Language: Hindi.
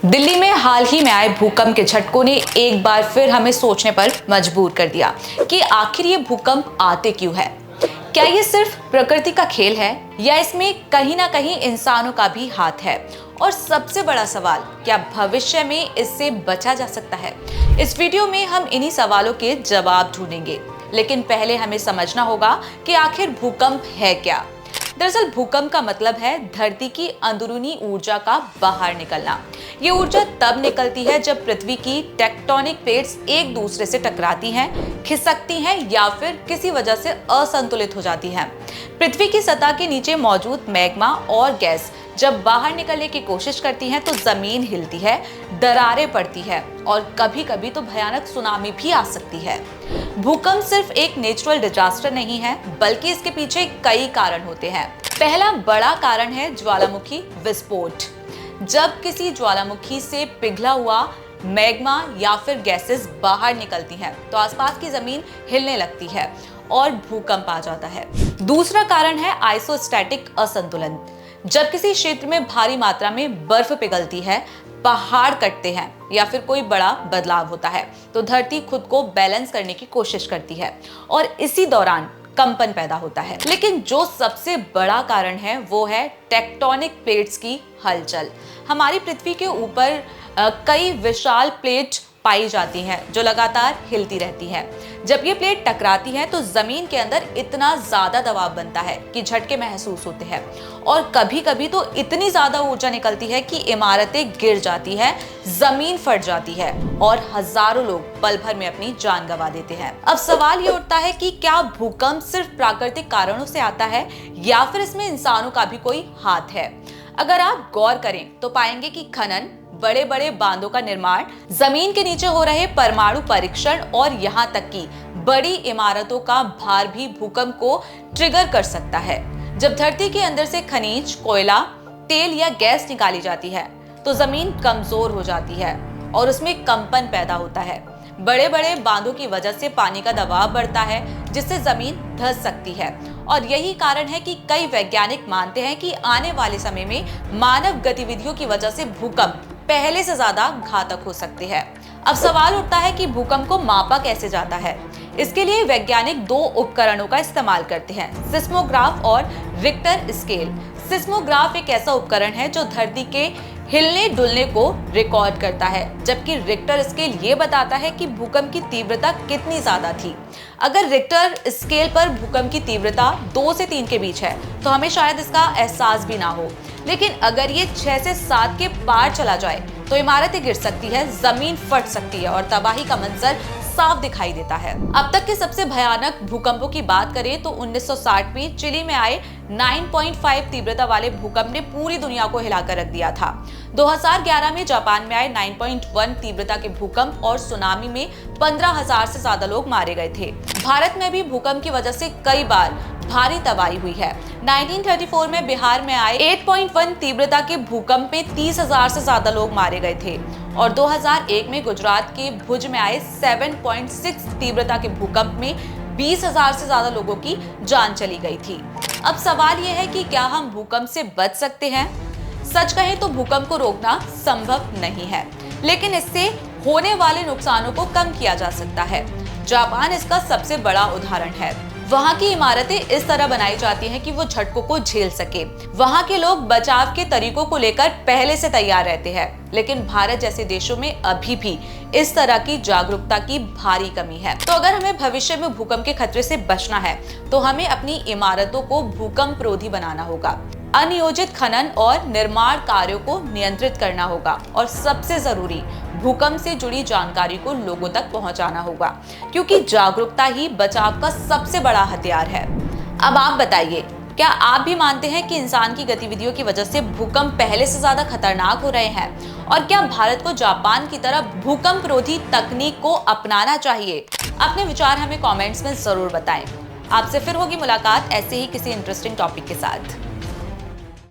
दिल्ली में हाल ही में आए भूकंप के झटकों ने एक बार फिर हमें सोचने पर मजबूर कर दिया कि आखिर ये भूकंप आते क्यों है। क्या ये सिर्फ प्रकृति का खेल है या इसमें कहीं ना कहीं इंसानों का भी हाथ है? और सबसे बड़ा सवाल, क्या भविष्य में इससे बचा जा सकता है? इस वीडियो में हम इन्हीं सवालों के जवाब ढूंढेंगे, लेकिन पहले हमें समझना होगा कि आखिर भूकंप है क्या। दरअसल भूकंप का मतलब है धरती की अंदरूनी ऊर्जा का बाहर निकलना। ये ऊर्जा तब निकलती है जब पृथ्वी की टेक्टोनिक प्लेट्स एक दूसरे से टकराती हैं, खिसकती हैं या फिर किसी वजह से असंतुलित हो जाती हैं। पृथ्वी की सतह के नीचे मौजूद मैग्मा और गैस जब बाहर निकलने की कोशिश करती हैं तो जमीन हिलती है, दरारें पड़ती है और कभी कभी तो भयानक सुनामी भी आ सकती है। भूकंप सिर्फ एक नेचुरल डिजास्टर नहीं है, बल्कि इसके पीछे कई कारण होते हैं। पहला बड़ा कारण है ज्वालामुखी विस्फोट। जब किसी ज्वालामुखी से पिघला हुआ मैग्मा या फिर गैसेस बाहर निकलती हैं तो आसपास की जमीन हिलने लगती है और भूकंप आ जाता है। दूसरा कारण है आइसोस्टैटिक असंतुलन। जब किसी क्षेत्र में भारी मात्रा में बर्फ पिघलती है, पहाड़ कटते हैं या फिर कोई बड़ा बदलाव होता है तो धरती खुद को बैलेंस करने की कोशिश करती है और इसी दौरान कंपन पैदा होता है। लेकिन जो सबसे बड़ा कारण है वो है टेक्टोनिक प्लेट्स की हलचल। हमारी पृथ्वी के ऊपर कई विशाल प्लेट पाई जाती हैं जो लगातार हिलती रहती हैं। जब ये प्लेट टकराती है तो जमीन के अंदर इतना ज्यादा दबाव बनता है कि झटके महसूस होते हैं और कभी कभी तो इतनी ज्यादा ऊर्जा निकलती है कि इमारतें गिर जाती है, जमीन फट जाती है और हजारों लोग पल भर में अपनी जान गंवा देते हैं। अब सवाल ये उठता है कि क्या भूकंप सिर्फ प्राकृतिक कारणों से आता है या फिर इसमें इंसानों का भी कोई हाथ है? अगर आप गौर करें तो पाएंगे कि खनन, बड़े बड़े बांधों का निर्माण, जमीन के नीचे हो रहे परमाणु परीक्षण और यहाँ तक कि बड़ी इमारतों का भार भी भूकंप को ट्रिगर कर सकता है। जब धरती के अंदर से खनिज, कोयला, तेल या गैस निकाली जाती है तो जमीन कमजोर हो जाती है और उसमें कंपन पैदा होता है। बड़े बड़े बांधों की वजह से पानी का दबाव बढ़ता है जिससे जमीन धंस सकती है और यही कारण है कि कई वैज्ञानिक मानते हैं कि आने वाले समय में मानव गतिविधियों की वजह से भूकंप पहले से ज्यादा घातक हो सकते हैं। अब सवाल उठता है कि भूकंप को मापा कैसे जाता है। इसके लिए वैज्ञानिक दो उपकरणों का इस्तेमाल करते हैं, सिस्मोग्राफ और रिक्टर स्केल। सिस्मोग्राफ एक ऐसा उपकरण है जो धरती के हिलने डुलने को रिकॉर्ड करता है, जबकि रिक्टर स्केल ये बताता है कि भूकंप की तीव्रता कितनी ज्यादा थी। अगर रिक्टर स्केल पर भूकंप की तीव्रता 2 से 3 के बीच है तो हमें शायद इसका एहसास भी ना हो, लेकिन अगर ये 6 से 7 के पार चला जाए तो इमारतें गिर सकती है, जमीन फट सकती है और तबाही का मंजर साफ दिखाई देता है। अब तक के सबसे भयानक भूकंपों की बात करें तो 1960 में चिली में आए 9.5 तीव्रता वाले भूकंप ने पूरी दुनिया को हिलाकर रख दिया था। 2011 में जापान में आए 9.1 तीव्रता के भूकंप और सुनामी में 15,000 से ज्यादा लोग मारे गए थे। भारत में भी भूकंप की वजह से कई बार भारी तबाही हुई है। 1934 में बिहार में आए 8.1 तीव्रता के भूकंप में 30,000 से ज्यादा लोग मारे गए थे और 2001 में गुजरात के भुज में आए 7.6 तीव्रता के भूकंप में 20,000 से ज्यादा लोगों की जान चली गई थी। अब सवाल यह है कि क्या हम भूकंप से बच सकते हैं? सच कहें तो भूकंप को रोकना संभव नहीं है, लेकिन इससे होने वाले नुकसानों को कम किया जा सकता है। जापान इसका सबसे बड़ा उदाहरण है। वहाँ की इमारतें इस तरह बनाई जाती हैं कि वो झटकों को झेल सके। वहाँ के लोग बचाव के तरीकों को लेकर पहले से तैयार रहते हैं, लेकिन भारत जैसे देशों में अभी भी इस तरह की जागरूकता की भारी कमी है। तो अगर हमें भविष्य में भूकंप के खतरे से बचना है तो हमें अपनी इमारतों को भूकंप रोधी बनाना होगा, अनियोजित खनन और निर्माण कार्यों को नियंत्रित करना होगा और सबसे जरूरी, भूकंप से जुड़ी जानकारी को लोगों तक पहुंचाना होगा, क्योंकि जागरूकता ही बचाव का सबसे बड़ा हथियार है। अब आप बताइए, क्या आप भी मानते हैं कि इंसान की गतिविधियों की वजह से भूकंप पहले से ज्यादा खतरनाक हो रहे हैं? और क्या भारत को जापान की तरह भूकंप रोधी तकनीक को अपनाना चाहिए? अपने विचार हमें कमेंट्स में जरूर बताएं। आपसे फिर होगी मुलाकात ऐसे ही किसी इंटरेस्टिंग टॉपिक के साथ।